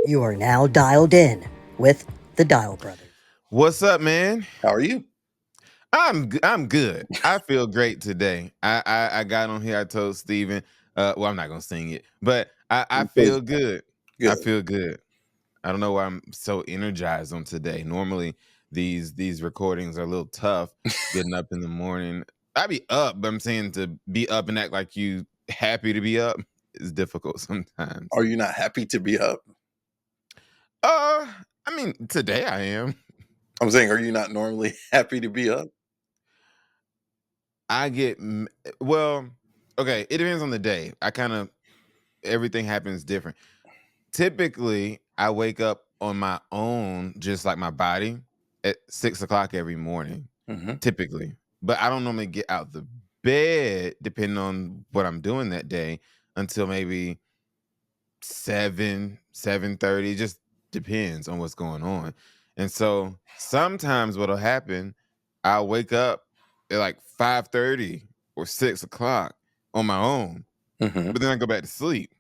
You are now dialed in with the Dial Brothers. What's up, man? How are you? I'm good. I feel great today. I got on here. I told Steven, well, I'm not gonna sing it, but I feel good. I Good. feel good. I don't know why I'm so energized on today. Normally these recordings are a little tough getting up in the morning. I be up, but I'm saying to be up and act like you happy to be up is difficult sometimes. Are you not happy to be up? I mean, today I am. I'm saying, are you not normally happy to be up? I get well, okay, it depends on the day. Everything happens different. Typically, I wake up on my own, just like my body, at 6 o'clock every morning. Mm-hmm. Typically, but I don't normally get out the bed, depending on what I'm doing that day, until maybe 7:30. It just depends on what's going on. And so sometimes what'll happen, I'll wake up at like 5:30 or 6 o'clock on my own, Mm-hmm. but then I go back to sleep.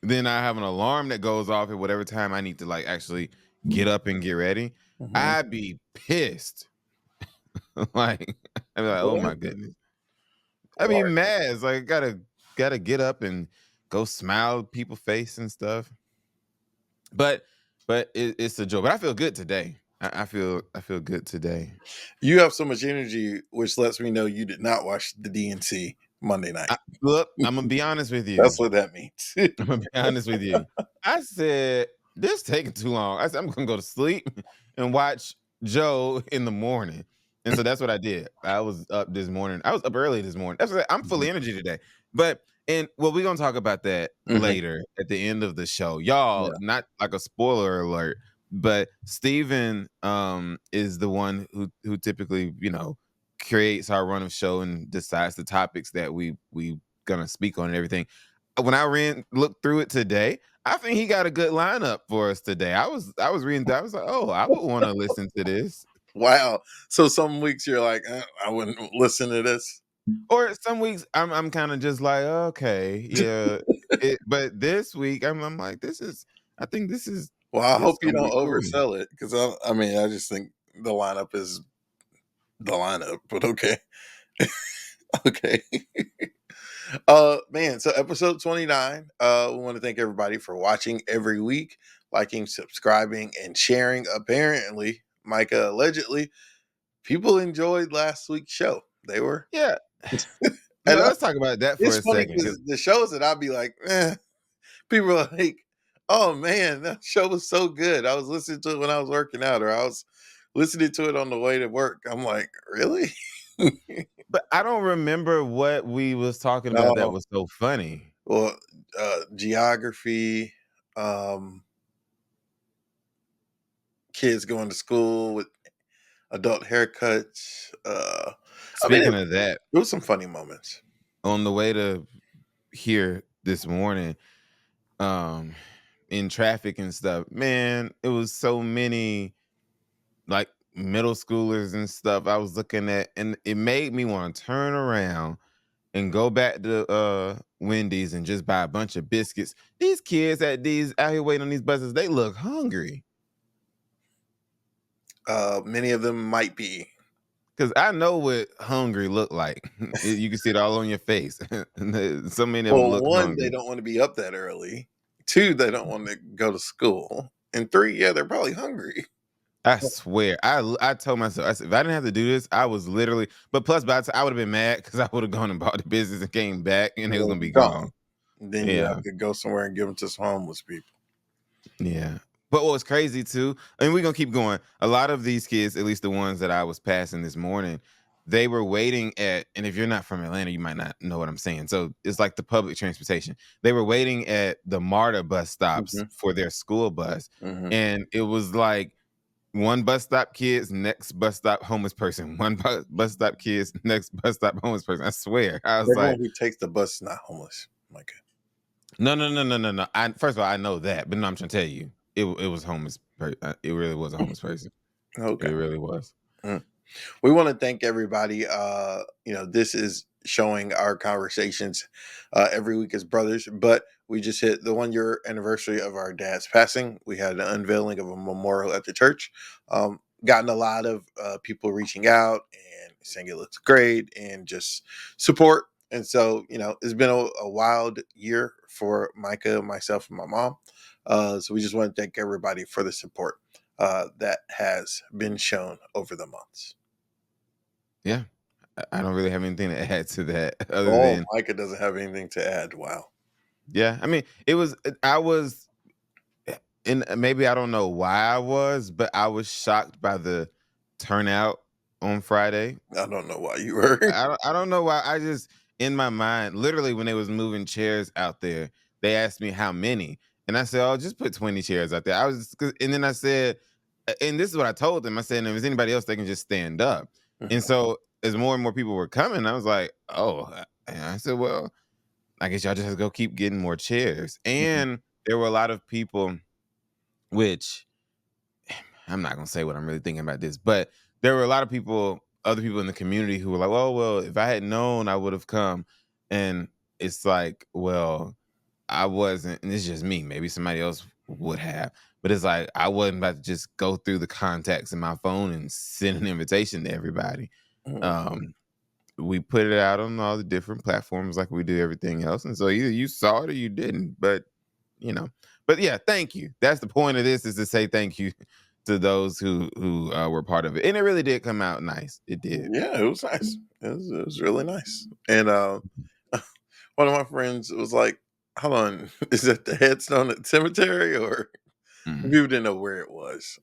Then I have an alarm that goes off at whatever time I need to like actually get up and get ready. Mm-hmm. I'd be pissed. Like I'd be like, oh my goodness. I'd be mad. It's like gotta get up and go smile people face and stuff. But it's a joke. But I feel good today. I feel good today. You have so much energy, which lets me know you did not watch the DNC Monday night. Look, I'm gonna be honest with you. That's what that means. I'm gonna be honest with you. I said this taking too long. I said I'm gonna go to sleep and watch Joe in the morning. And so that's what I did. I was up this morning. I was up early this morning. That's what I'm full of energy today. But we're gonna talk about that later at the end of the show. Y'all, not like a spoiler alert, but Steven is the one who typically, creates our run of show and decides the topics that we gonna speak on and everything. When I looked through it today, I think he got a good lineup for us today. I was reading that. I was like, oh, I would want to listen to this. Wow. So some weeks you're like, I wouldn't listen to this. Or some weeks I'm kind of just like, okay, yeah. But this week I'm like, I think this is. Well, I hope you gonna don't be cool. oversell it, because I just think the lineup is the lineup. But okay. Okay. Man, so episode 29. We want to thank everybody for watching every week, liking, subscribing, and sharing. Apparently, Micah, allegedly, people enjoyed last week's show. They were. Yeah. And Let's talk about that for a it's funny second. because the shows that I'd be like, people are like, oh man, that show was so good. I was listening to it when I was working out, or I was listening to it on the way to work. I'm like, really? But I don't remember what we was talking about that was so funny. Well, geography, kids going to school with adult haircuts. Speaking of that, there was some funny moments. On the way to here this morning, in traffic and stuff, man, it was so many like middle schoolers and stuff I was looking at, and it made me want to turn around and go back to Wendy's and just buy a bunch of biscuits. These kids out here waiting on these buses, they look hungry. Many of them might be. Because I know what hungry look like. You can see it all on your face. So many of them look hungry. They don't want to be up that early. 2, they don't want to go to school. And 3, yeah, they're probably hungry. I swear, I told myself, I said, if I didn't have to do this, I was literally. But plus, by the time I would have been mad because I would have gone and bought the business and came back, and it was gonna be gone. Then you have to go somewhere and give them to some homeless people. Yeah. But what was crazy too, and we're gonna keep going. A lot of these kids, at least the ones that I was passing this morning, they were waiting at, and if you're not from Atlanta, you might not know what I'm saying. So it's like the public transportation. They were waiting at the MARTA bus stops for their school bus. And it was like one bus stop kids, next bus stop homeless person. One bus stop kids, next bus stop homeless person. I swear. I was Everyone who takes the bus is not homeless. Micah. No. First of all, I know that, but no, I'm trying to tell you, it was homeless. It really was a homeless person. Okay, it really was. We want to thank everybody. This is showing our conversations every week as brothers. But we just hit the 1 year anniversary of our dad's passing. We had an unveiling of a memorial at the church. Gotten a lot of people reaching out and saying it looks great and just support. And so, it's been a wild year for Micah, myself, and my mom. So we just want to thank everybody for the support that has been shown over the months. Yeah, I don't really have anything to add to that other Oh, than Micah doesn't have anything to add. Wow. yeah. I mean, I was, and maybe I don't know why I was, but I was shocked by the turnout on Friday. I don't know why you were. I don't know why. I just in my mind, literally when they was moving chairs out there, they asked me how many, and I said, "Oh, just put 20 chairs out there." And then I said, and this is what I told them. I said, "If there's anybody else, they can just stand up." And so as more and more people were coming, I was like, "Oh," and I said, "Well, I guess y'all just have to go keep getting more chairs." And there were a lot of people, which I'm not gonna say what I'm really thinking about this, but there were a lot of people, other people in the community who were like, well, if I had known, I would have come. And it's like, well, I wasn't, and it's just me. Maybe somebody else would have, but it's like I wasn't about to just go through the contacts in my phone and send an invitation to everybody. We put it out on all the different platforms like we do everything else, and so either you saw it or you didn't. But but yeah, thank you. That's the point of this, is to say thank you to those who were part of it, and it really did come out nice. It did. Yeah, it was nice. It was really nice. And one of my friends was like, "Hold on, is that the headstone at the cemetery?" Or people didn't know where it was.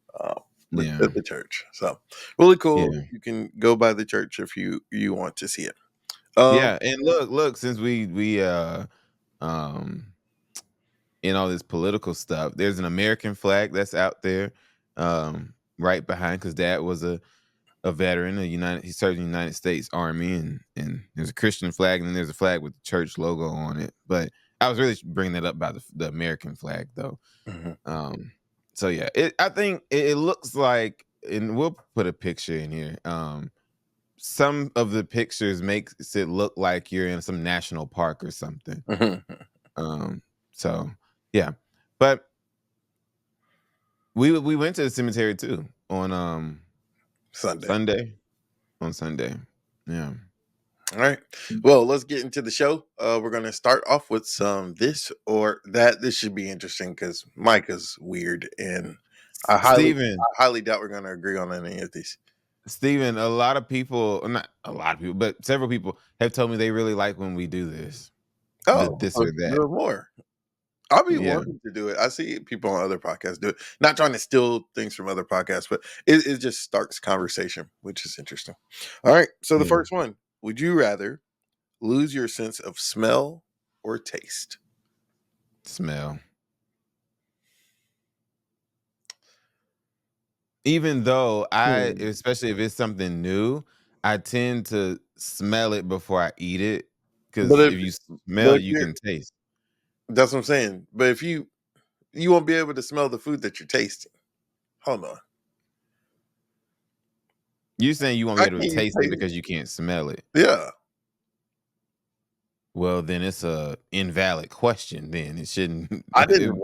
Yeah. At the church. So really cool. Yeah. You can go by the church if you want to see it. Yeah, and look, since we in all this political stuff, there's an American flag that's out there, right behind, because Dad was a veteran, he served in the United States Army, and there's a Christian flag, and then there's a flag with the church logo on it. But I was really bringing that up about the American flag, though. So yeah, I think it looks like, and we'll put a picture in here. Some of the pictures makes it look like you're in some national park or something. So yeah, but we went to the cemetery too on Sunday. On Sunday. Yeah. All right. Well, let's get into the show. We're going to start off with some this or that. This should be interesting because Micah's weird, and I highly doubt we're going to agree on any of these. Steven, a lot of people, not a lot of people, but several people have told me they really like when we do this. Oh, this or that. Do it more. I'll be wanting to do it. I see people on other podcasts do it. Not trying to steal things from other podcasts, but it just starts conversation, which is interesting. All right. So the first one, would you rather lose your sense of smell or taste? Smell. Even though especially if it's something new, I tend to smell it before I eat it. Because if you smell, you can taste. That's what I'm saying. But if you won't be able to smell the food that you're tasting. Hold on. You're saying you won't be able to taste it because you can't smell it? Yeah. Well, then it's a invalid question. Then it shouldn't. I didn't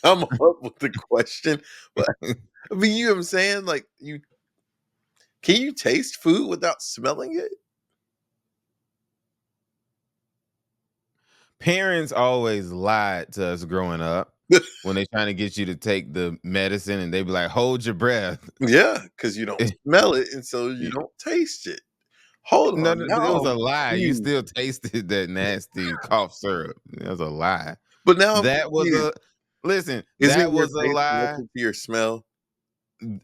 come up with the question, but you know what I'm saying? Like, can you taste food without smelling it? Parents always lied to us growing up when they trying to get you to take the medicine, and they be like, "Hold your breath." Yeah, because you don't smell it, and so you don't taste it. Hold on, no, it was a lie. You still tasted that nasty cough syrup. It was a lie. But now that was a listen. That was a lie. To your smell.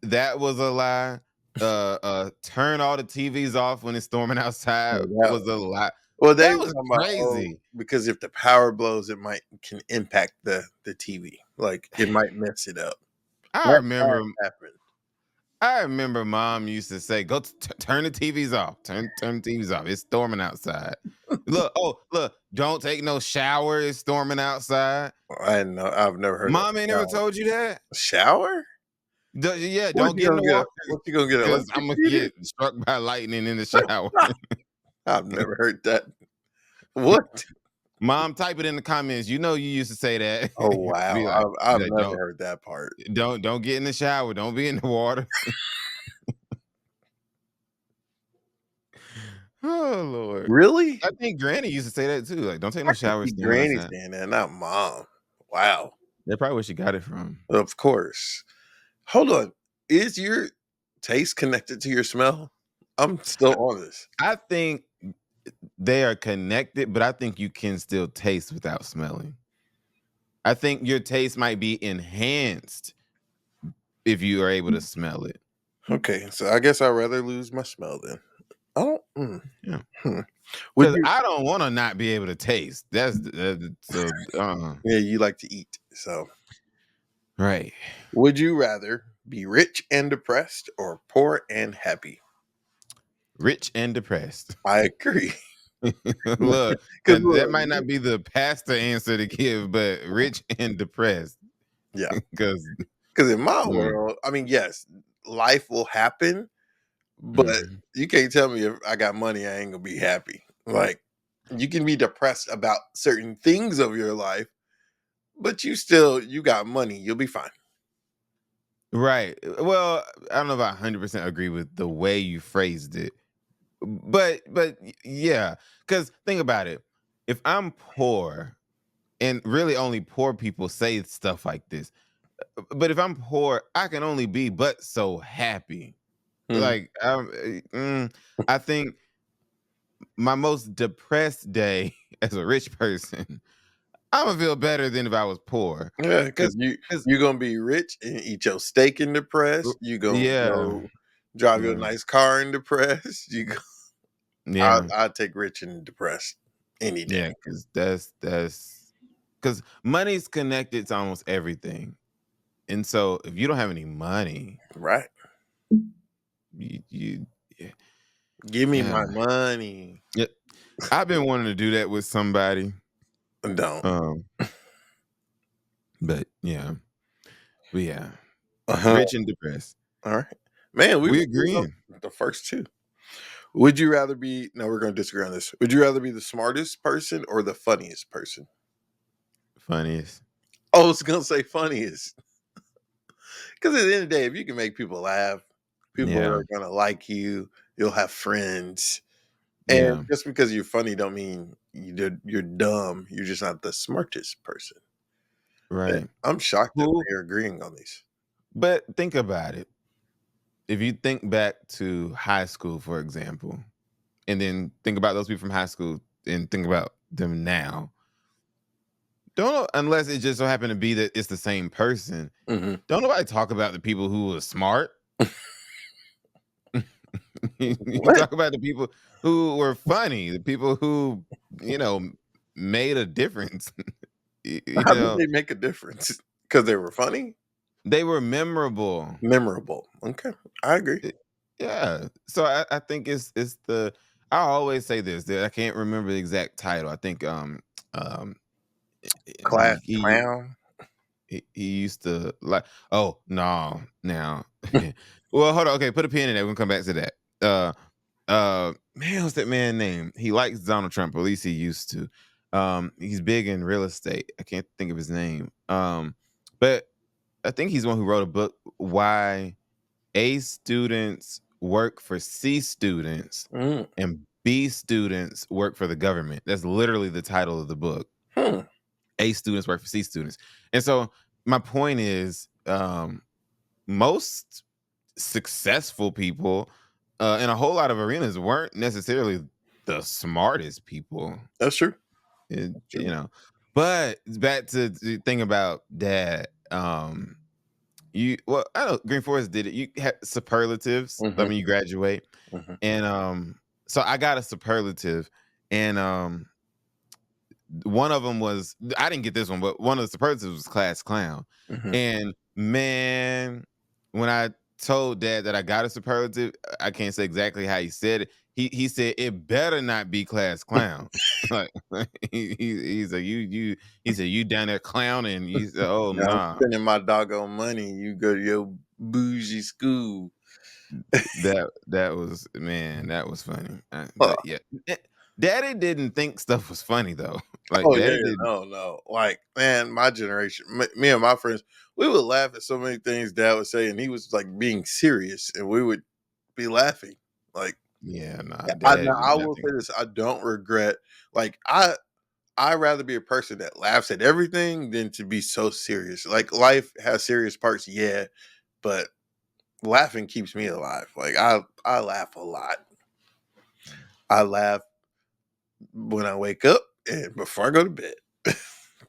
That was a lie. Turn all the TVs off when it's storming outside. Was a lie. Well, that was crazy. Because if the power blows, it can impact the TV. Like, it might mess it up. I remember Mom used to say, "Go turn the TVs off. Turn the TVs off. It's storming outside." Look, don't take no shower. It's storming outside. I know. I've never heard. Mom ain't never told you that. Shower? Don't get in the water. What you gonna get? Because I'm gonna get struck by lightning in the shower. I've never heard that. What? Mom, type it in the comments. You know you used to say that. Oh wow, Be like, I've be like, never heard that part. don't get in the shower. Don't be in the water. Oh Lord. Really? I think Granny used to say that too. Like, don't take I no can shower see standing Granny outside. saying that, not Mom. Wow. That's probably where she got it from. Of course. Hold on. Is your taste connected to your smell? I'm still on this. I think they are connected, but I think you can still taste without smelling. I think your taste might be enhanced if you are able to smell it. Okay, so I guess I'd rather lose my smell then. I don't. Yeah. Would Because you? I don't want to not be able to taste. That's so Yeah, you like to eat. So, right. would you rather be rich and depressed or poor and happy? Rich and depressed. I agree. Look, Because that might not be the pastor answer to give, but rich and depressed. yeah, Because because in my world, I mean, yes, life will happen, but you can't tell me if I got money, I ain't gonna be happy. Like, you can be depressed about certain things of your life, but you got money, you'll be fine. right. Well, I don't know if I 100% agree with the way you phrased it, but yeah. Because think about it. If I'm poor, and really only poor people say stuff like this, but if I'm poor, I can only be but so happy. Mhm. Like I think my most depressed day as a rich person, I'm gonna feel better than if I was poor. Yeah, Cause, because 'cause- you're gonna be rich and eat your steak in depressed. You gonna yeah, go drive your yeah, nice car in depressed. You go, yeah, I'd take rich and depressed any day. yeah. Cause that's because money's connected to almost everything, and so if you don't have any money, Right. you yeah, Give me my yeah. money. Yeah. I've been wanting to do that with somebody, Don't. um, but yeah, Uh-huh. rich and depressed. All right. Man, we We went through agreeing. the first two. Would you rather be no, we're gonna disagree on this. Would you rather be the smartest person or the funniest person? Funniest. I was gonna say funniest. Because at the end of the day, if you can make people laugh, people Yeah, are gonna like you. You'll have friends, and yeah. just because you're funny, don't mean you're dumb. You're just not the smartest person. Man, Right. I'm shocked that Who? we're agreeing on these. But think about it. If you think back to high school, for example, and then think about those people from high school and think about them now. Don't unless it just so happen to be that it's the same person. Mhm. Don't nobody talk about the people who were smart. You What? talk about the people who were funny, the people who, you know, made a difference. You How did know, they make a difference? Because they were funny, they were memorable. memorable. Okay, I agree. Yeah. So I think it's the I always say this that I can't remember the exact title. I think um Class he clown. he used to like oh no now well hold on okay put a pin in that we'll come back to that man what's that man name he likes Donald Trump or at least he used to he's big in real estate I can't think of his name but I think he's the one who wrote a book why A students work for C students Mm. and B students work for the government. That's literally the title of the book. Hmm. A students work for C students. And so my point is most successful people in a whole lot of arenas weren't necessarily the smartest people. That's true. You know. But back to the thing about that you well, I know Green Forest did it. You had superlatives. I Mhm, mean, you graduate, mhm, and so I got a superlative, and one of them was I didn't get this one, but one of the superlatives was class clown. mhm. And man, when I told Dad that I got a superlative, I can't say exactly how he said it. He said it better not be class clown. Like he's like you he said you down there clowning. He said oh Yeah, I'm nah spending my doggone money. You go to your bougie school. that was, man, that was funny. But yeah, Daddy didn't think stuff was funny though. Like Oh yeah, Daddy yeah, didn't. no. Like, man, my generation, me and my friends, we would laugh at so many things Dad would say, and he was like being serious, and we would be laughing. Like, Yeah, nah, now, Daddy did I will nothing. say this: I don't regret. Like, I rather be a person that laughs at everything than to be so serious. Like, life has serious parts, yeah, but laughing keeps me alive. Like, I laugh a lot. I laugh when I wake up and before I go to bed.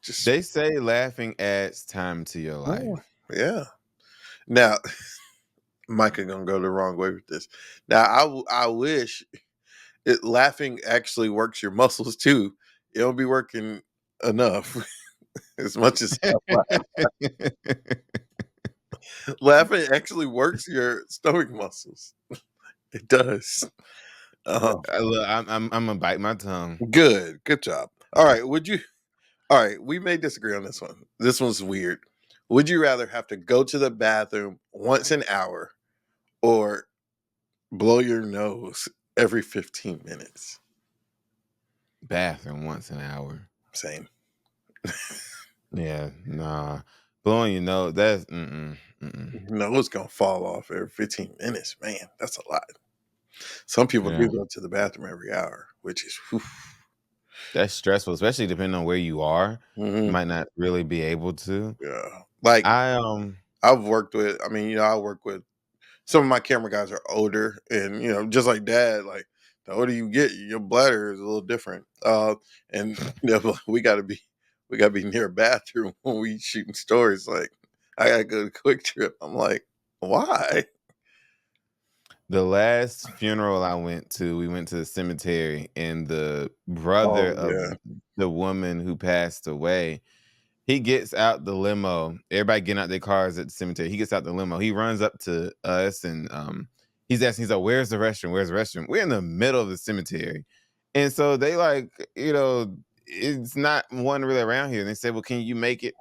Just They say laughing adds time to your oh, life. yeah. Now, Micah gonna go the wrong way with this. Now, I wish laughing actually works your muscles too. It don't be working enough as much as I laugh. Laughing actually works your stomach muscles. It does. Uh, Look, I'm gonna bite my tongue. good job. All right, would you? All right, we may disagree on this one. This one's weird. Would you rather have to go to the bathroom once an hour or blow your nose every 15 minutes? Bathroom once an hour. Same. Yeah, nah. Blowing your nose, that's Nose gonna fall off every 15 minutes. Man, that's a lot. Some people Yeah. do go to the bathroom every hour, which is whew. That's stressful, especially depending on where you are. You Mhm. might not really be able to. Yeah. Like I I've worked with, I mean, I work with some of my camera guys are older, and just like Dad, like the older you get, your bladder is a little different. And we gotta be near a bathroom when we shooting stories. Like I gotta go to Quick Trip. I'm like, why? The last funeral I went to, we went to the cemetery, and the brother Oh of yeah. the woman who passed away, he gets out the limo. Everybody getting out their cars at the cemetery. He gets out the limo. He runs up to us and he's asking, he's like, "Where's the restroom? Where's the restroom?" We're in the middle of the cemetery. And so they like, it's not one really around here. And they said, "Well, can you make it?"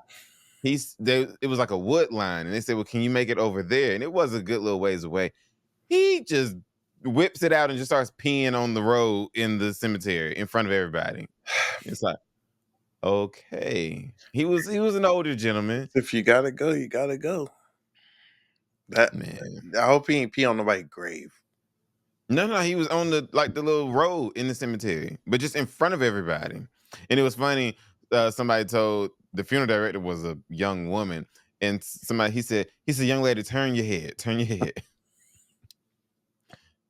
It was like a wood line, and they said, "Well, can you make it over there?" And it was a good little ways away. He just whips it out and just starts peeing on the road in the cemetery in front of everybody. It's like, okay. He was an older gentleman. If you gotta go, you gotta go. That Man. I hope he ain't pee on nobody's grave. No, he was on the little road in the cemetery, but just in front of everybody. And it was funny. Somebody told the funeral director was a young woman, and somebody he said, "Young lady, turn your head, turn your head."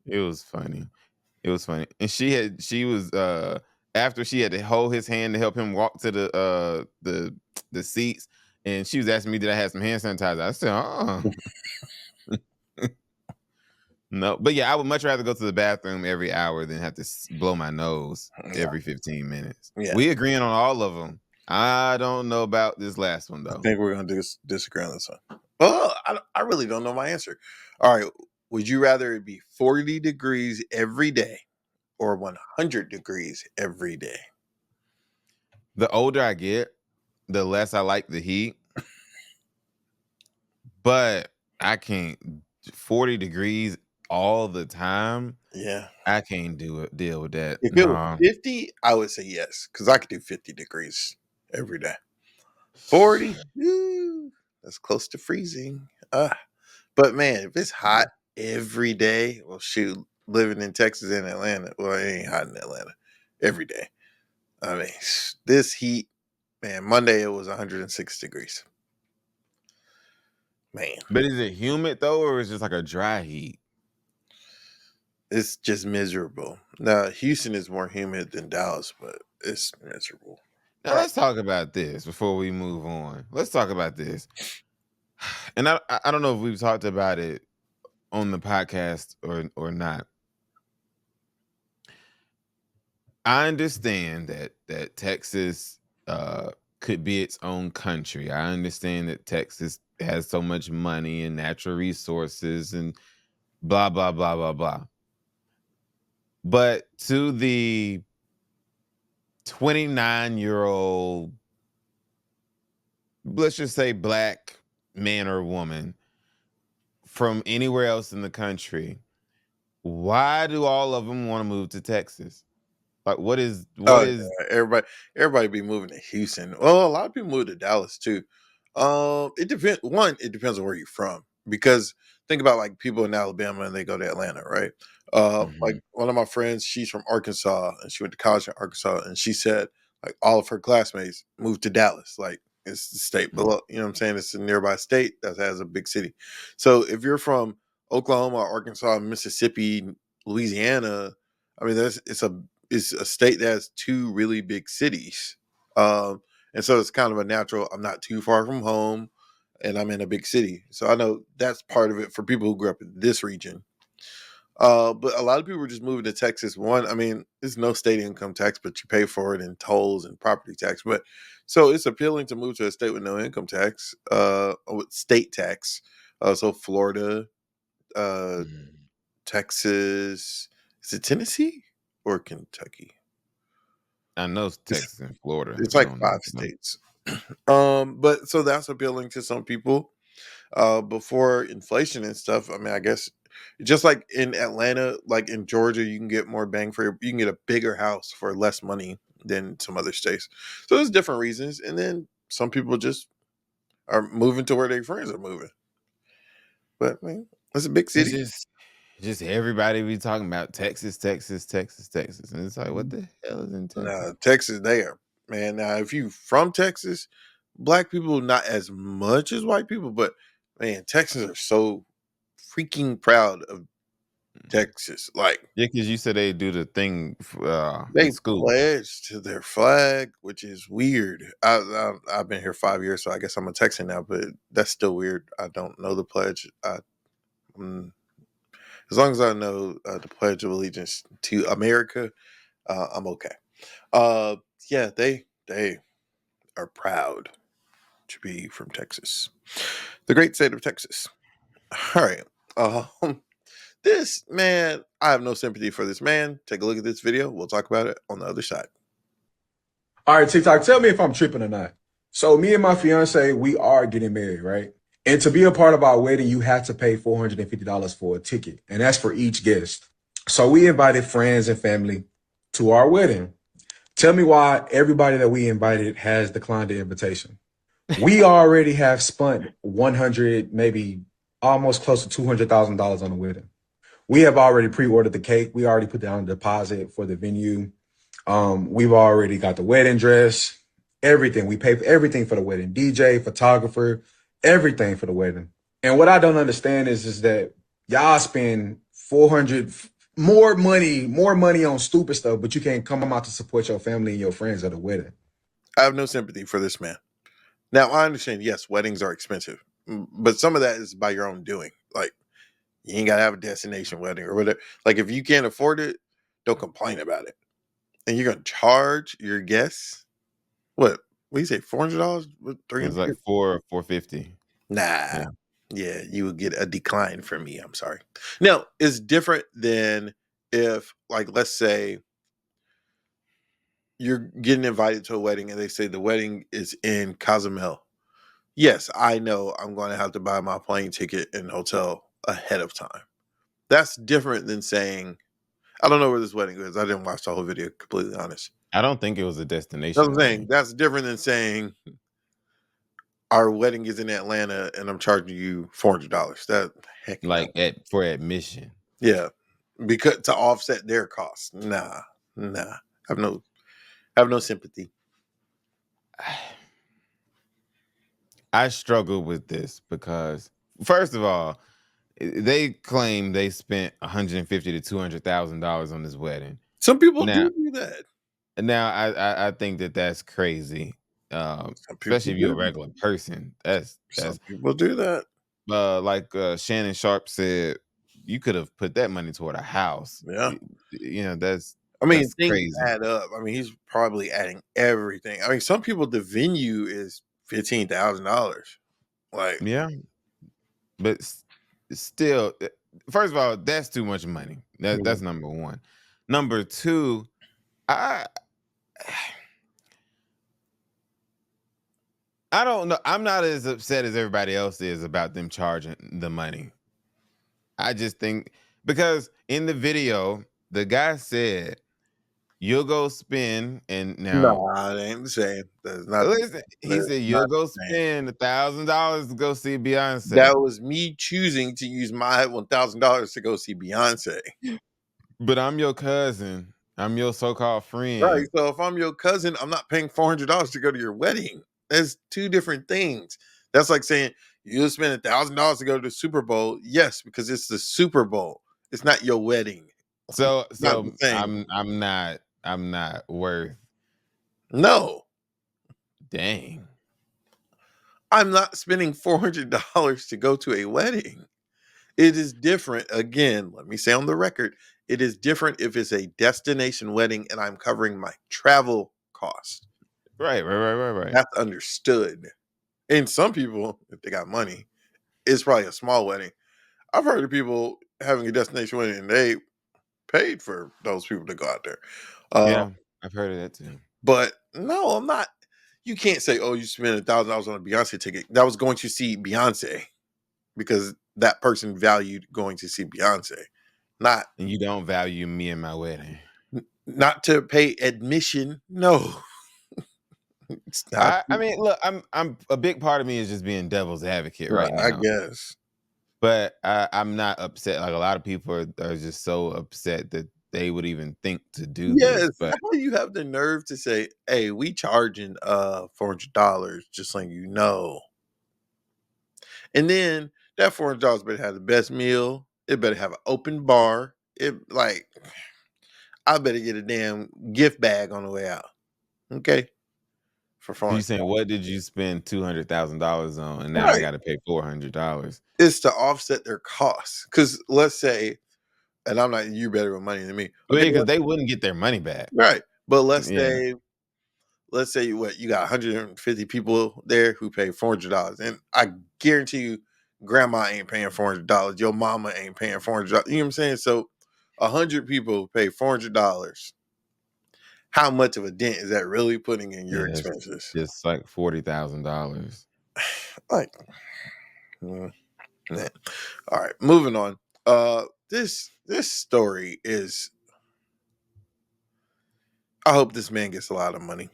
It was funny. It was funny. And she was after she had to hold his hand to help him walk to the seats, and she was asking me, did I have some hand sanitizer? I said, no. But yeah, I would much rather go to the bathroom every hour than have to blow my nose Yeah, every 15 minutes. yeah. We agreeing on all of them. I don't know about this last one I though. think we're gonna disagree on this one. Oh, I really don't know my answer. All right, would you rather it be 40 degrees every day or 100 degrees every day? The older I get, the less I like the heat. But I can't 40 degrees all the time. Yeah. I can't deal with that. If it was No. 50, I would say yes, because I could do 50 degrees every day. 40, ooh, that's close to freezing. But man, if it's hot every day, well, shoot, living in Texas and Atlanta, well, it ain't hot in Atlanta every day. I mean, this heat, man, Monday it was 106 degrees. Man, But is it humid though, or is it just like a dry heat? it's just miserable. Now, Houston is more humid than Dallas, but it's miserable. Now let's talk about this before we move on. Let's talk about this. And I don't know if we've talked about it on the podcast or not. I understand that Texas could be its own country. I understand that Texas has so much money and natural resources and blah blah blah blah blah. But to the 29-year-old, let's just say black man or woman, from anywhere else in the country, why do all of them want to move to Texas? Like, what is Oh yeah, everybody be moving to Houston. Well, a lot of people move to Dallas too. It depends. One, it depends on where you're from. Because think about like people in Alabama and they go to Atlanta, right? Like Mhm. one of my friends, she's from Arkansas and she went to college in Arkansas, and she said like all of her classmates moved to Dallas. Like it's the state Mhm. below. You know what I'm saying? It's a nearby state that has a big city. So if you're from Oklahoma, Arkansas, Mississippi, Louisiana, I mean, it's a state that has two really big cities. And so it's kind of a natural, I'm not too far from home and I'm in a big city. So I know that's part of it for people who grew up in this region. But a lot of people are just moving to Texas. One, I mean, there's no state income tax, but you pay for it in tolls and property tax. But so it's appealing to move to a state with no income tax, with state tax. So Florida, uh, Mhm. Texas, is it Tennessee or Kentucky? I know it's Texas and Florida. It's I like don't know. 5 states. But so that's appealing to some people. Before inflation and stuff, I mean, I guess just like in Atlanta, like in Georgia, you can get more bang for you can get a bigger house for less money than some other states. So there's different reasons. And then some people just are moving to where their friends are moving. But I mean, it's a big It's city. just everybody be talking about Texas, Texas, Texas, Texas, and it's like, what the hell is in Texas? Nah, Texas there. Man, now if you from Texas, black people not as much as white people, but man, Texans are so freaking proud of Mhm. Texas. Like Yeah, because you said they do the thing in they school. pledge to their flag, which is weird. I've been here 5 years, so I guess I'm a Texan now, but that's still weird. I don't know the pledge. Mm, as long as I know the Pledge of Allegiance to America, I'm okay. Uh, yeah, they are proud to be from Texas, the great state of Texas. All right. This man, I have no sympathy for this man. Take a look at this video. We'll talk about it on the other side. All right, TikTok, tell me if I'm tripping or not. So me and my fiance, we are getting married, right? And to be a part of our wedding, you have to pay $450 for a ticket, and that's for each guest. So we invited friends and family to our wedding. Tell me why everybody that we invited has declined the invitation. We already have spent 100, maybe almost close to $200,000 on the wedding. We have already pre-ordered the cake. We already put down a deposit for the venue. We've already got the wedding dress, everything. We pay for everything for the wedding, DJ, photographer, everything for the wedding. And what I don't understand is that y'all spend 400 more money on stupid stuff, but you can't come out to support your family and your friends at a wedding. I have no sympathy for this man. Now, I understand, yes, weddings are expensive, but some of that is by your own doing. Like, you ain't got to have a destination wedding or whatever. Like, if you can't afford it, don't complain about it. And you're going to charge your guests, what do you say, $400? It's like 300? 450. Nah. Yeah. Yeah, you would get a decline from me. I'm sorry. Now, it's different than if, like, let's say you're getting invited to a wedding and they say the wedding is in Cozumel. Yes, I know I'm going to have to buy my plane ticket and hotel ahead of time. That's different than saying, I don't know where this wedding is. I didn't watch the whole video, completely honest. I don't think it was a That's destination what I'm saying. wedding. That's different than saying our wedding is in Atlanta and I'm charging you $400. That heck no. Like for admission. Yeah, because to offset their costs. Nah, nah. Have no have no sympathy. I struggle with this because, first of all, they claim they spent 150 to $200,000 on this wedding. Some people Now, do that. I think that that's crazy. Some Especially people if you're a do. regular person. That's Some people do that. like Shannon Sharp said, you could have put that money toward a house. Yeah. You know, that's I mean, that's things crazy. add up. I mean, he's probably adding everything. I mean, some people the venue is $15,000. Like, Yeah, but still, first of all, that's too much money. That's number one. Number two, I I don't know. I'm not as upset as everybody else is about them charging the money. I just think because in the video, the guy said, "You'll go spend," and now Nah, it ain't the same. That's not. listen, he That's said, "You'll not go the same. spend $1,000 to go see Beyonce." That was me choosing to use my $1,000 to go see Beyonce. But I'm your cousin. I'm your so-called Right. friend. So if I'm your cousin, I'm not paying $400 to go to your wedding. That's two different things. That's like saying you'll spend $1,000 to go to the Super Bowl. Yes, because it's the Super Bowl. It's not your wedding. So Not the so same. I'm not worth. No, Dang. I'm not spending $400 to go to a wedding. It is different. Again, let me say on the record, it is different if it's a destination wedding and I'm covering my travel costs. Right. That's understood. And some people, if they got money, it's probably a small wedding. I've heard of people having a destination wedding and they paid for those people to go out there. Yeah, I've heard of that too. But no, I'm not. You can't say, "Oh, you spent $1,000 on a Beyonce ticket." That was going to see Beyonce because that person valued going to see Beyonce, not And you don't value me and my wedding. not to pay admission. No, it's not. I mean, look, I'm a big part of me is just being devil's advocate right I now. guess. But I'm not upset. Like a lot of people are just so upset that they would even think to do Yes. this. But How you have the nerve to say, "Hey, we charging $400," just so you know. And then that $400 better have the best meal. It better have an open bar. It like I better get a damn gift bag on the way out. Okay, for you fun. saying what did you spend $200,000 on, and now I Right. got to pay $400? It's to offset their costs. Because let's say, and I'm not you better with money than me. Well, Okay, yeah, because they wouldn't get their money back. right. But Yeah, let's say what you got 150 people there who pay $400, and I guarantee you, grandma ain't paying $400. Your mama ain't paying $400. You know what I'm saying? So 100 people pay $400. How much of a dent is that really putting in your yeah, it's expenses? just like $40,000. Like, mm, man. All right, moving on. This story is. I hope this man gets a lot of money.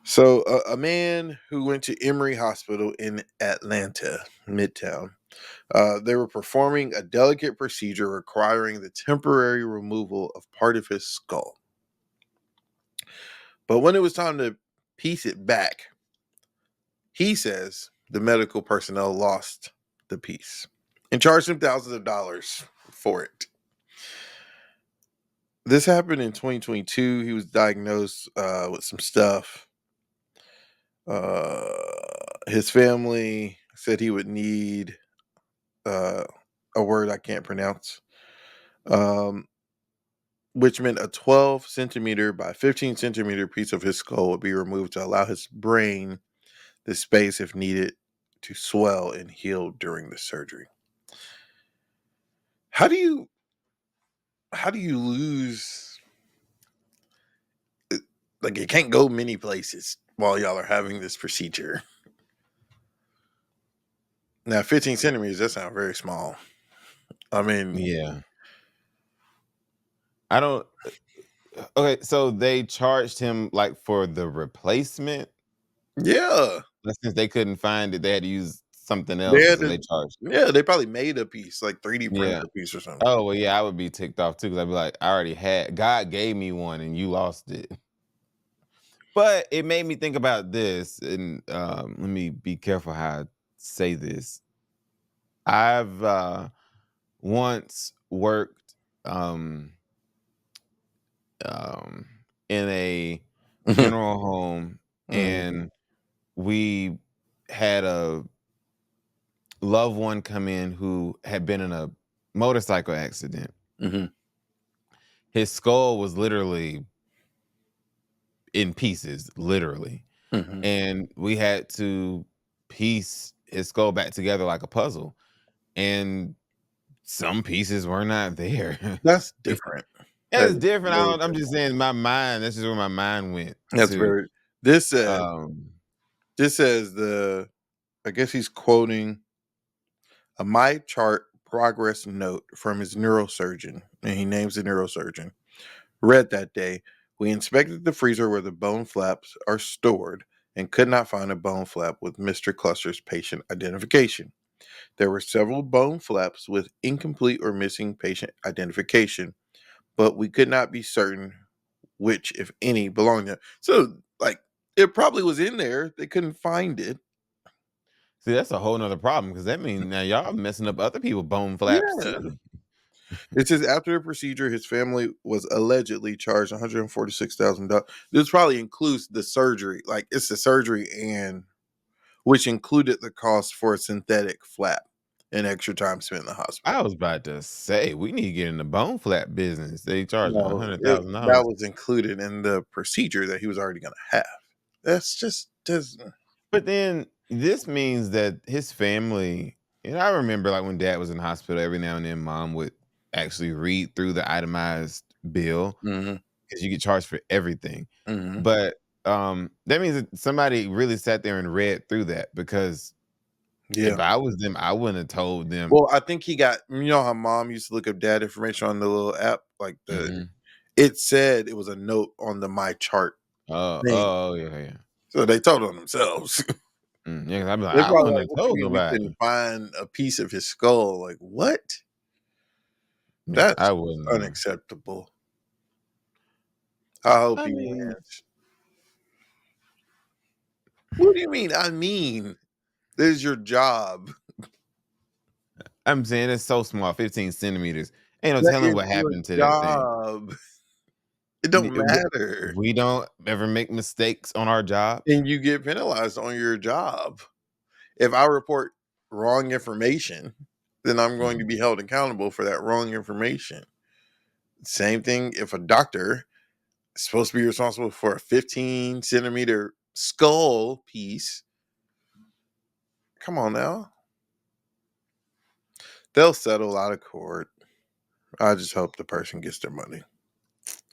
So, a man who went to Emory Hospital in Atlanta, Midtown, they were performing a delicate procedure requiring the temporary removal of part of his skull. But when it was time to piece it back, he says the medical personnel lost the piece and charged him thousands of dollars for it. This happened in 2022. He was diagnosed with some stuff. His family said he would need a word I can't pronounce, um, which meant a 12 centimeter by 15 centimeter piece of his skull would be removed to allow his brain the space, if needed, to swell and heal during the surgery. How do you lose? Like it can't go many places while y'all are having this procedure. Now, 15 centimeters, that sounds very small. I mean, Yeah, I don't. Okay, so they charged him like for the replacement. yeah. But since they couldn't find it, they had to use something They else, and had so they to, charged. yeah, they probably made a piece, like 3D printed Yeah. a piece or something. Oh well, yeah, I would be ticked off too because I'd be like, I already had. God gave me one, and you lost it. But it made me think about this, and let me be careful how I say this. I've once worked um, in a funeral home, Mhm, and we had a loved one come in who had been in a motorcycle accident. mhm, His skull was literally in pieces, literally. mhm. And we had to piece his skull back together like a puzzle. And some pieces were not there. That's different. That It's is different. very I'm just different. saying my mind, that's just where my mind went That's to. very. This says Um, this says the. I guess he's quoting a My Chart progress note from his neurosurgeon, and he names the neurosurgeon. Read that day, we inspected the freezer where the bone flaps are stored and could not find a bone flap with Mr. Cluster's patient identification. There were several bone flaps with incomplete or missing patient identification, but we could not be certain which, if any, belonged there. So, like, it probably was in there. They couldn't find it. See, that's a whole nother problem because that means now y'all messing up other people's bone flaps Yeah. too. It says after the procedure, his family was allegedly charged $146,000. This probably includes the surgery. Like, it's the surgery, and which included the cost for a synthetic flap and extra time spent in the hospital. I was about to say we need to get in the bone flap business. They charge No, that $100,000. was included in the procedure that he was already going to have. That's just doesn't. But then this means that his family, and I remember like when dad was in the hospital, every now and then mom would actually read through the itemized bill Mhm, because you get charged for everything. mhm. But that means that somebody really sat there and read through that because Yeah. if I was them, I wouldn't have told them. Well, I think he got. You know how mom used to look up dad information on the little app, like the. Mhm. It said it was a note on the My Chart thing, Oh, yeah. so they told on themselves. Yeah, 'cause I'd be like, They I probably wouldn't like, have "What you told mean we nobody. couldn't find a piece of his skull?" Like, what? Yeah, I That's wouldn't have. unacceptable. I hope I he mean, wins. What do you mean? I mean, this is your job. I'm saying it's so small, 15 centimeters. Ain't no That telling is what your happened to that thing. job. It don't matter. We don't ever make mistakes on our jobs. And you get penalized on your job. If I report wrong information, then I'm going to be held accountable for that wrong information. Same thing if a doctor is supposed to be responsible for a 15 centimeter skull piece. Come on now. They'll settle out of court. I just hope the person gets their money.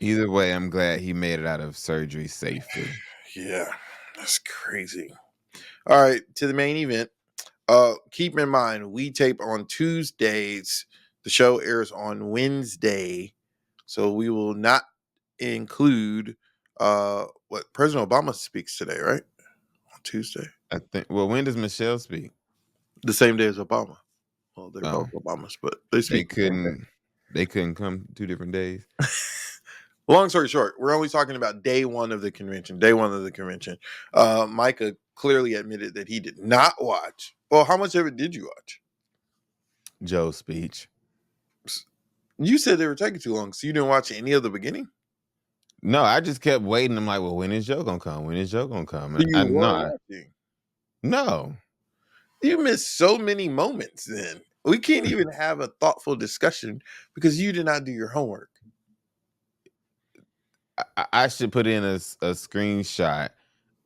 Either way, I'm glad he made it out of surgery safely. Yeah, that's crazy. All right, to the main event. Keep in mind, we tape on Tuesdays. The show airs on Wednesday, so we will not include what President Obama speaks today, right? On Tuesday, I think. Well, when does Michelle speak? the same day as Obama. Well, they're Oh, both Obamas, but they they speak the same day. couldn't. They couldn't come 2 different days. Long story short, we're only talking about day one of the convention. Day one of the convention. Micah clearly admitted that he did not watch. Well, how much of it did you watch? Joe's speech. You said they were taking too long, so you didn't watch any of the beginning? No, I just kept waiting. I'm like, well, when is Joe gonna come? When is Joe gonna come? So And you I were watching. no. You missed so many moments then. We can't even have a thoughtful discussion because you did not do your homework. I should put in a screenshot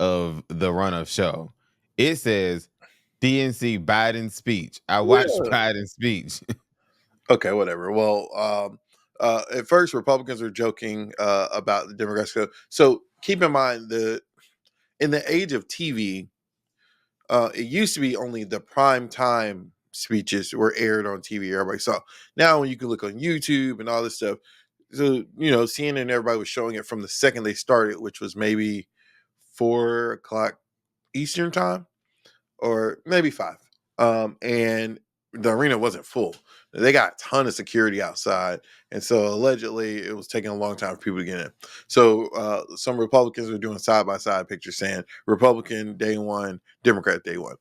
of the run of show. It says DNC Biden speech. I watched Yeah. Biden's speech. Okay, whatever. Well, at first Republicans are joking about the Democrats. So keep in mind in the age of TV, it used to be only the prime time speeches were aired on TV. Everybody saw. Now when you can look on YouTube and all this stuff, so CNN, everybody was showing it from the second they started, which was maybe 4 o'clock Eastern time, or maybe 5. And the arena wasn't full. They got a ton of security outside, and so allegedly it was taking a long time for people to get in. So some Republicans are doing side by side pictures saying Republican day one, Democrat day one.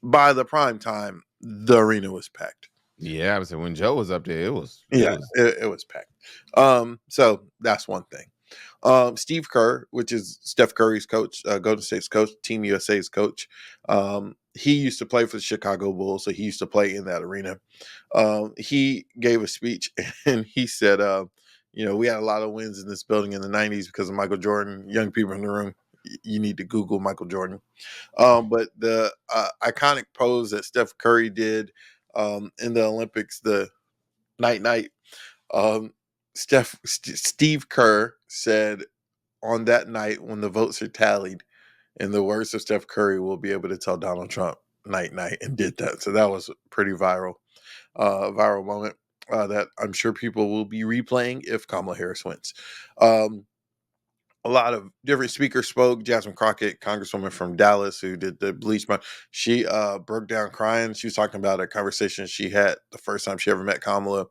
By the prime time, the arena was packed. Yeah, I was saying when Joe was up there, it was It was packed. So that's one thing. Steve Kerr, which is Steph Curry's coach, Golden State's coach, Team USA's coach. He used to play for the Chicago Bulls, so he used to play in that arena. He gave a speech and he said, we had a lot of wins in this building in the 90s because of Michael Jordan. Young people in the room, you need to Google Michael Jordan. But the iconic pose that Steph Curry did in the Olympics, the night, Steve Kerr said on that night when the votes are tallied, in the words of Steph Curry, we'll be able to tell Donald Trump night and did that. So that was a pretty viral moment that I'm sure people will be replaying if Kamala Harris wins. A lot of different speakers spoke. Jasmine Crockett, Congresswoman from Dallas, who did the bleach month, she broke down crying. She was talking about a conversation she had the first time she ever met Kamala.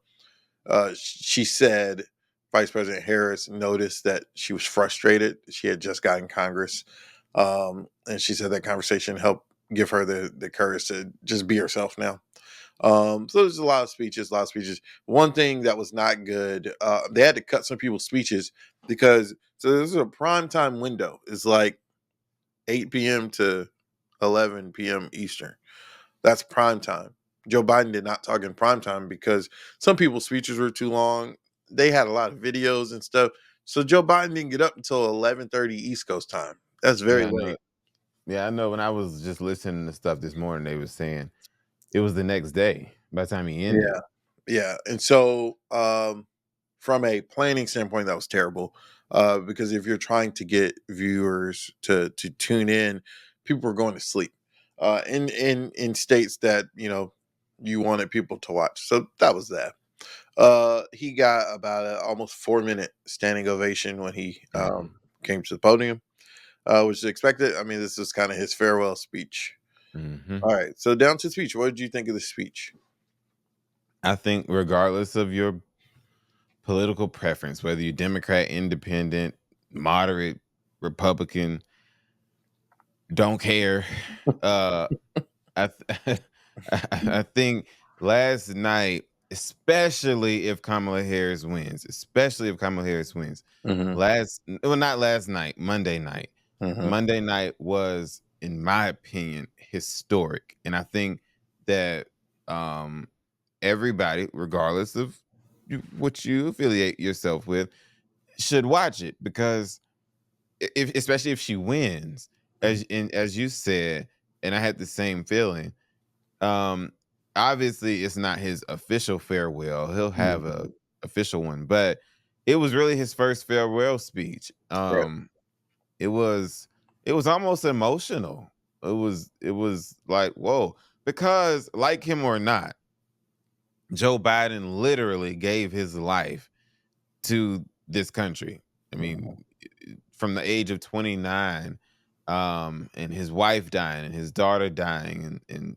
She said Vice President Harris noticed that she was frustrated. She had just gotten Congress. And she said that conversation helped give her the courage to just be herself now. So there's a lot of speeches. One thing that was not good, they had to cut some people's speeches because this is a prime time window. It's like 8 p.m. to 11 p.m. Eastern. That's prime time. Joe Biden did not talk in prime time because some people's speeches were too long. They had a lot of videos and stuff. So Joe Biden didn't get up until 11:30 East Coast time. That's very Yeah, I know. late. Yeah, I know. When I was just listening to stuff this morning, they were saying it was the next day by the time he ended. Yeah. And so from a planning standpoint, that was terrible. Because if you're trying to get viewers to tune in, people were going to sleep. In states that, you wanted people to watch. So that was that. He got about an almost 4-minute standing ovation when he came to the podium, which is expected. I mean, this is kind of his farewell speech. Mhm. All right, so down to speech. What did you think of the speech? I think regardless of your political preference, whether you're Democrat, Independent, moderate, Republican, don't care. I I think last night, especially if Kamala Harris wins, Mm-hmm. not last night, Monday night. Mm-hmm. Monday night was, in my opinion, historic, and I think that everybody, regardless of what you affiliate yourself with, should watch it because especially if she wins, as you said, and I had the same feeling. Um, Obviously, it's not his official farewell. He'll have a official one, but it was really his first farewell speech. Right. It was almost emotional. It was like, whoa, because like him or not, Joe Biden literally gave his life to this country. I mean, from the age of 29, and his wife dying and his daughter dying and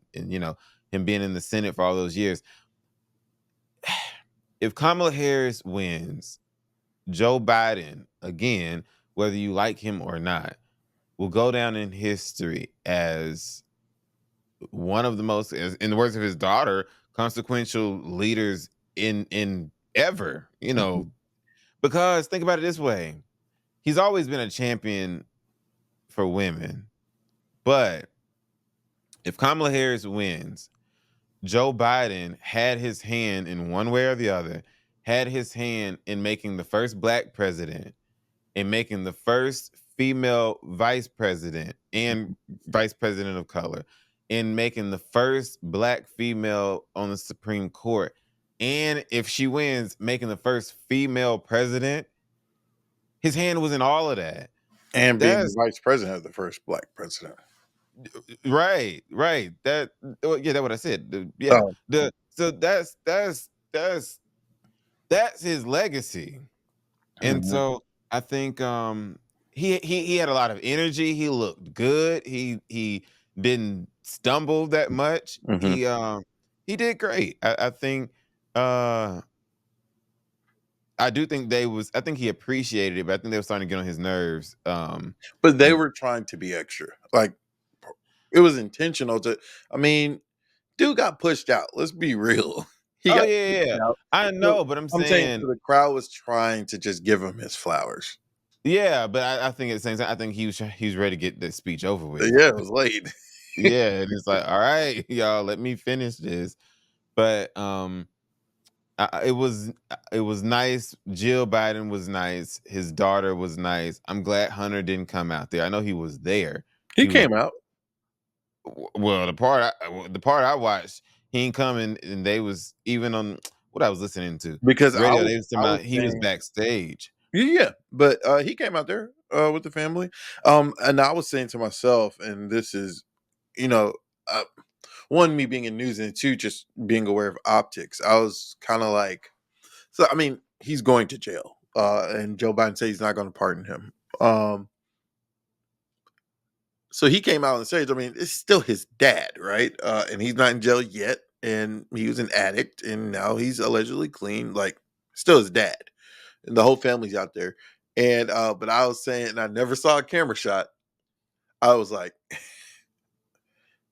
him being in the Senate for all those years. If Kamala Harris wins, Joe Biden, again, whether you like him or not, will go down in history as one of the most, in the words of his daughter, consequential leaders in ever. Because think about it this way: he's always been a champion for women, but if Kamala Harris wins, Joe Biden had his hand in one way or the other, had his hand in making the first black president, in making the first female vice president and vice president of color, in making the first black female on the Supreme Court, and if she wins, making the first female president. His hand was in all of that. And being the That's vice president of the first black president. right. That's what I said. Yeah. Oh. So that's his legacy. And Mhm. so I think he had a lot of energy. He looked good. He didn't stumble that much. Mhm. He did great. I think I do think I think he appreciated it, but I think they were starting to get on his nerves. But they were trying to be extra. Like, it was intentional I mean, dude got pushed out. Let's be real. He Oh got yeah, yeah. pushed out. I So know, but I'm I'm saying saying so the crowd was trying to just give him his flowers. yeah, but I think at the same time, I think he was ready to get this speech over with. Yeah, it was late. Yeah, and it's like, all right, y'all, let me finish this. But it was nice. Jill Biden was nice. His daughter was nice. I'm glad Hunter didn't come out there. I know he was there. He He was came out. well. The part I watched, he ain't coming, and they was even on what I was listening to Because radio. They was talking I was about he was saying backstage. yeah, but he came out there with the family. And I was saying to myself, and this is, you know, uh, one, me being in news, and two, just being aware of optics. I was kind of like, so I mean, he's going to jail, and Joe Biden said he's not going to pardon him. So he came out on the stage. I mean, it's still his dad, right? And he's not in jail yet, and he was an addict, and now he's allegedly clean. Like, still his dad, and the whole family's out there. And but I was saying, and I never saw a camera shot. I was like,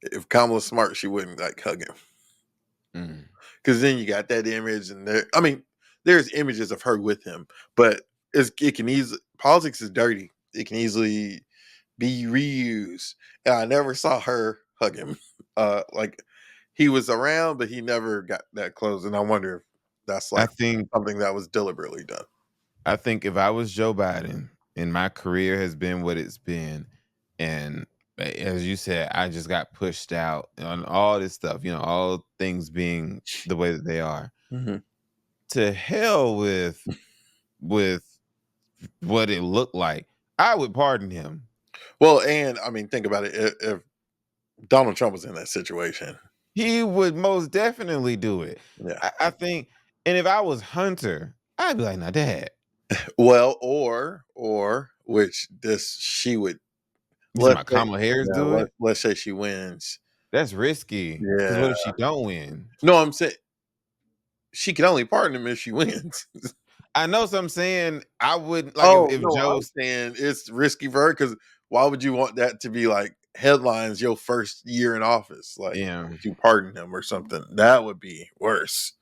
if Kamala's smart, she wouldn't like hug him. Because then you got that image, and there. I mean, there's images of her with him, but it can easily, politics is dirty. It can easily be reused, and I never saw her hug him. Like he was around, but he never got that close, and I wonder if that's I like think something that was deliberately done. I think if I was Joe Biden and my career has been what it's been, and as you said, I just got pushed out on all this stuff, all things being the way that they are. To hell with what it looked like. I would pardon him. Well, and I mean, think about it. If Donald Trump was in that situation, He would most definitely do it. yeah. I think, and if I was Hunter, I'd be like, "Nah, Dad." Well, or which she would. My Kamala Harris do it. Let's say she wins. That's risky. Because what if she don't win? No, I'm saying she can only pardon him if she wins. I know. So I'm saying I wouldn't like if no, Joe's I'm saying it's risky for her because why would you want that to be like headlines your first year in office? Like, if you pardon him or something, that would be worse.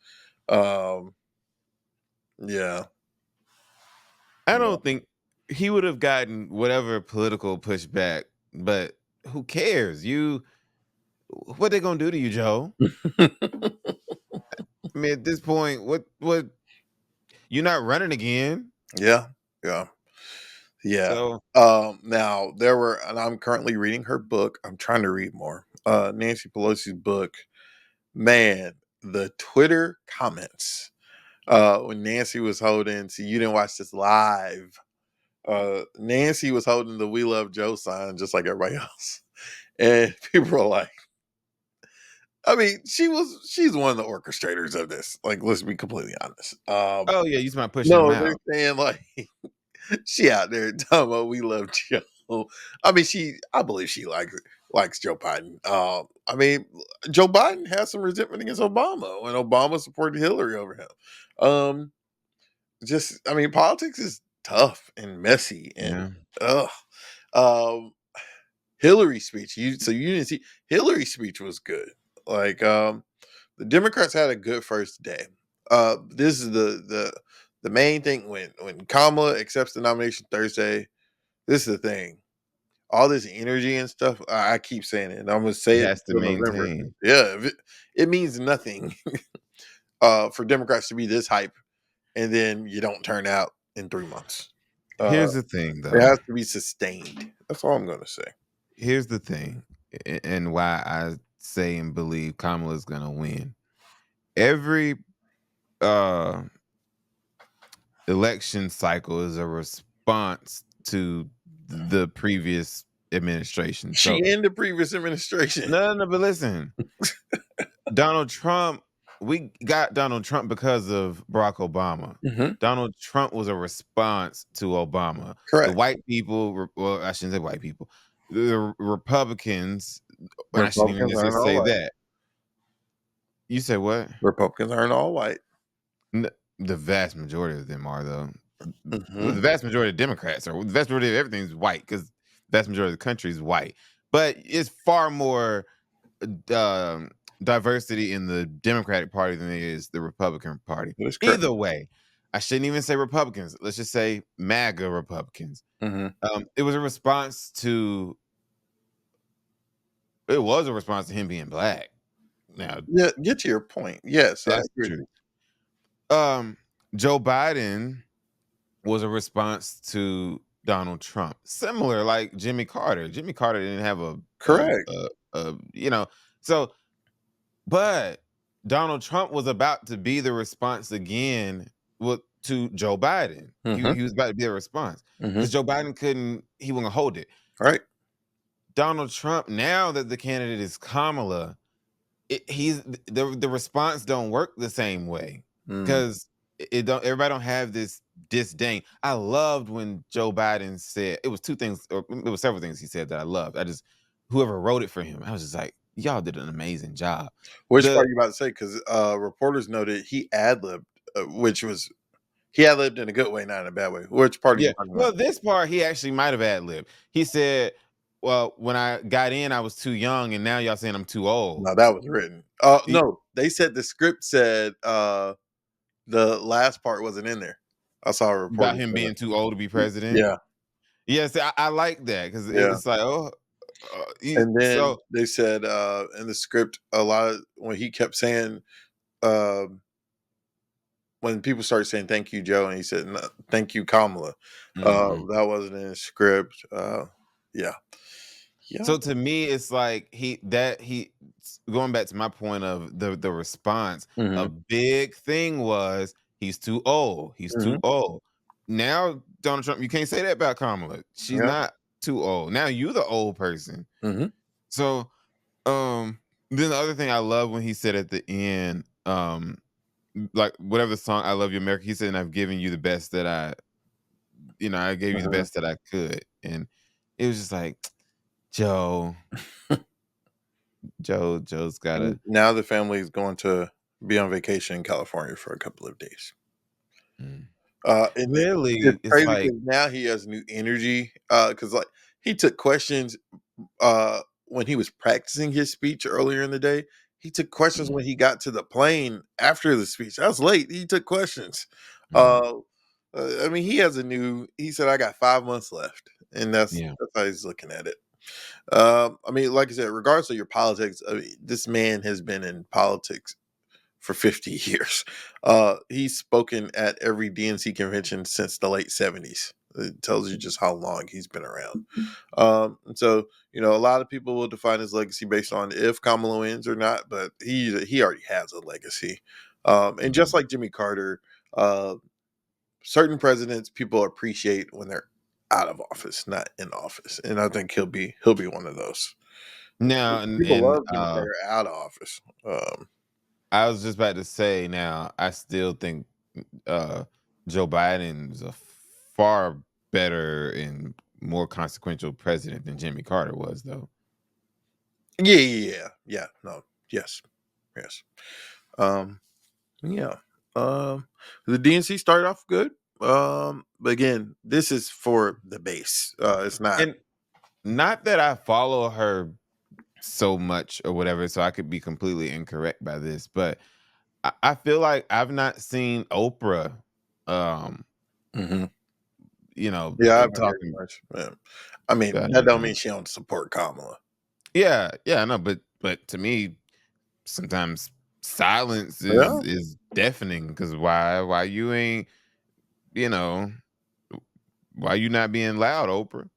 Yeah. I don't think he would have gotten whatever political pushback, but who cares? What they gonna do to you, Joe? I mean, at this point, what you're not running again. Yeah. So Now there were, and I'm currently reading her book. I'm trying to read more. Nancy Pelosi's book. Man, the Twitter comments when Nancy was holding. See, you didn't watch this live. Nancy was holding the "We Love Joe" sign just like everybody else, and people were like, I mean, she's one of the orchestrators of this. Like, let's be completely honest. oh yeah, you might push him No, out. they're saying like she out there talking about "We Love Joe." I mean, I believe she likes Joe Biden. I mean, Joe Biden has some resentment against Obama when Obama supported Hillary over him. I mean, politics is tough and messy, and Hillary's speech. So you didn't see Hillary's speech was good. Like, the Democrats had a good first day. This is the main thing when Kamala accepts the nomination Thursday. This is the thing. All this energy and stuff. I keep saying it, and I'm gonna say it has to until November. maintain. Yeah, it means nothing for Democrats to be this hype, and then you don't turn out in 3 months. Here's the thing, though. It has to be sustained. That's all I'm gonna say. Here's the thing, and why I say and believe Kamala's gonna win. Every election cycle is a response to the previous administration. She in the previous administration. No, but listen. Donald Trump, we got Donald Trump because of Barack Obama. Donald Trump was a response to Obama. Correct. The white people, well, I shouldn't say white people. The Republicans, I shouldn't even necessarily say that. You said what? Republicans aren't all white. The vast majority of them are, though. The vast majority of Democrats, or the vast majority of everything is white, because the vast majority of the country is white. But it's far more diversity in the Democratic Party than it is the Republican Party. Either way, I shouldn't even say Republicans. Let's just say MAGA Republicans. It was a response to. It was a response to him being black. Now, yeah, get to your point. Yes, that's true. Joe Biden was a response to Donald Trump, similar like Jimmy Carter. Jimmy Carter didn't have a correct, so, but Donald Trump was about to be the response again to Joe Biden. He was about to be a response because Joe Biden he wasn't hold it. Right. Donald Trump, now that the candidate is Kamala, he's the response don't work the same way because it don't everybody don't have this disdain. I loved when Joe Biden said it was two things, or it was several things he said that I loved. I just whoever wrote it for him, I was just like, y'all did an amazing job. Which part The are you about to say? Because reporters noted he ad libbed, which was he ad libbed in a good way, not in a bad way. Which part are you Yeah, talking well, about? this part he actually might have ad libbed. He said, "Well, when I got in, I was too young, and now y'all saying I'm too old." No, that was written. No, they said the script said the last part wasn't in there. I saw a About reporter him say that. being too old to be president. Yeah, Yes, I like that because yeah. it's like, oh, And then so they said in the script a lot of when he kept saying uh, when people started saying thank you, Joe, and he said no, thank you, Kamala. mhm. That wasn't in his script. Yeah, yeah. So to me, it's like he going back to my point of the response. A Hmm. big thing was he's too old. He's Hmm. too old. Now Donald Trump, you can't say that about Kamala. She's Yeah. not too old. Now you the old person. Hmm. So then the other thing I love when he said at the end, like whatever the song "I Love You America," he said, and I've given you the best that I gave you the Hmm. best that I could, and it was just like Joe. Joe's gotta. Now the family is going to be on vacation in California for a couple of days. Mm. And it's Really, it's crazy like because now he has new energy. Because like he took questions when he was practicing his speech earlier in the day. He took questions mm, when he got to the plane after the speech. That was late. He took questions. mm, Uh, I mean, he has a new. He said, "I got 5 months left," and yeah. that's how he's looking at it. I mean, like I said, regardless of your politics, I mean, this man has been in politics for 50 years. He's spoken at every DNC convention since the late 70s. It tells you just how long he's been around. And so, a lot of people will define his legacy based on if Kamala wins or not, but he already has a legacy. And just Mhm. like Jimmy Carter, uh, certain presidents people appreciate when they're out of office, not in office. And I think he'll be one of those. Now People and love Jimmy Carter out of office. I was just about to say. Now I still think uh, Joe Biden's a far better and more consequential president than Jimmy Carter was, though. Yeah. No, yes, yes. Um, yeah. The DNC started off good. But again, this is for the base. It's not. And not that I follow her so much or whatever, so I could be completely incorrect by this, but I feel like I've not seen Oprah, um, Mhm. you know, Yeah, I haven't heard talking much. Yeah. I mean, about that don't mean anything. she don't support Kamala. Yeah, I know, but to me, sometimes silence Yeah. is deafening because why you ain't, you know, why you not being loud, Oprah?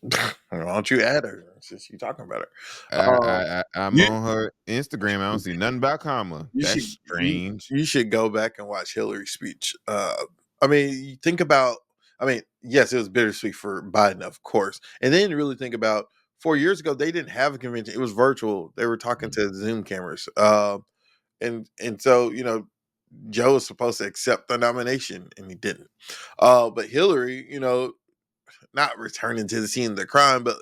Why don't you add her since you talking about her? I'm You on her Instagram. I don't see nothing about Kamala. you That's should strange. you should go back and watch Hillary's speech. I mean, you think about. I mean, yes, it was bittersweet for Biden, of course, and then really think about 4 years ago they didn't have a convention; it was virtual. They were talking Mm. to Zoom cameras, and so Joe was supposed to accept the nomination, and he didn't. But Hillary, not returning to the scene of the crime, but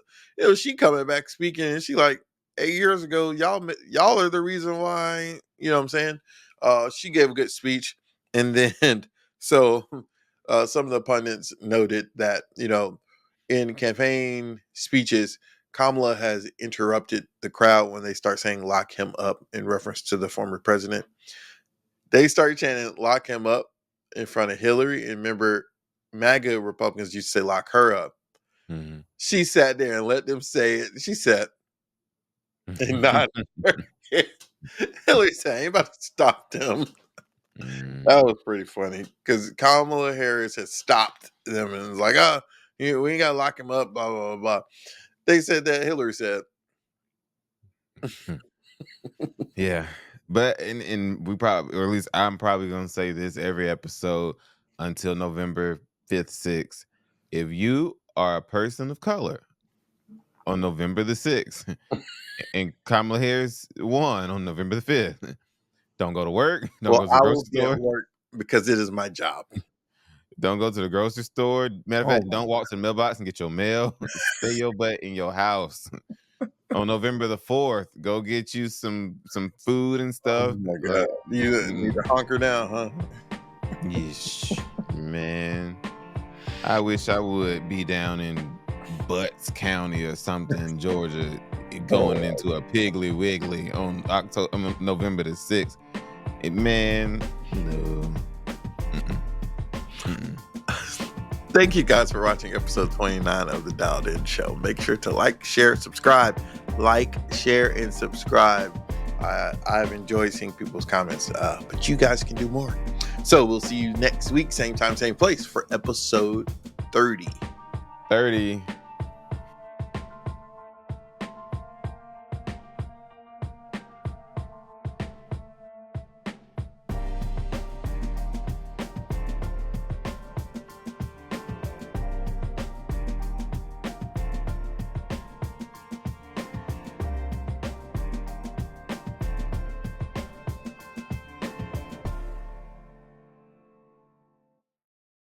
she coming back speaking, and she like 8 years ago, y'all are the reason why. You know what I'm saying? She gave a good speech, and then so some of the pundits noted that in campaign speeches, Kamala has interrupted the crowd when they start saying "lock him up" in reference to the former president. They started chanting "lock him up" in front of Hillary, and remember, MAGA Republicans used to say "lock her up." Mhm. She sat there and let them say it. She said, and not Hillary said, I ain't about to stop them. Mm. That was pretty funny because Kamala Harris had stopped them and was like, oh, we ain't got to lock him up, blah, blah, blah, blah. They said that. Hillary said, Yeah, but and we probably, or at least I'm probably gonna say this every episode until November 5th, 6th. If you are a person of color on November the 6th. And Kamala Harris won on November the 5th. Don't go to work. Don't Well, go to the I grocery will be store. at work because it is my job. Don't go to the grocery store. Matter of Oh fact, my don't walk to the mailbox and get your mail. Stay your butt in your house. On November the 4th, go get you some food and Oh stuff. my God. Like, You need to hunker down, huh? yeesh, man. I wish I would be down in Butts County or something, Georgia, going into a Piggly Wiggly on November the 6th. Man, no. Mm-mm. Mm-mm. Thank you guys for watching episode 29 of the Dialed In Show. Make sure to like, share, subscribe. Like, share, and subscribe. I've enjoyed seeing people's comments, but you guys can do more. So we'll see you next week, same time, same place for episode 30. 30.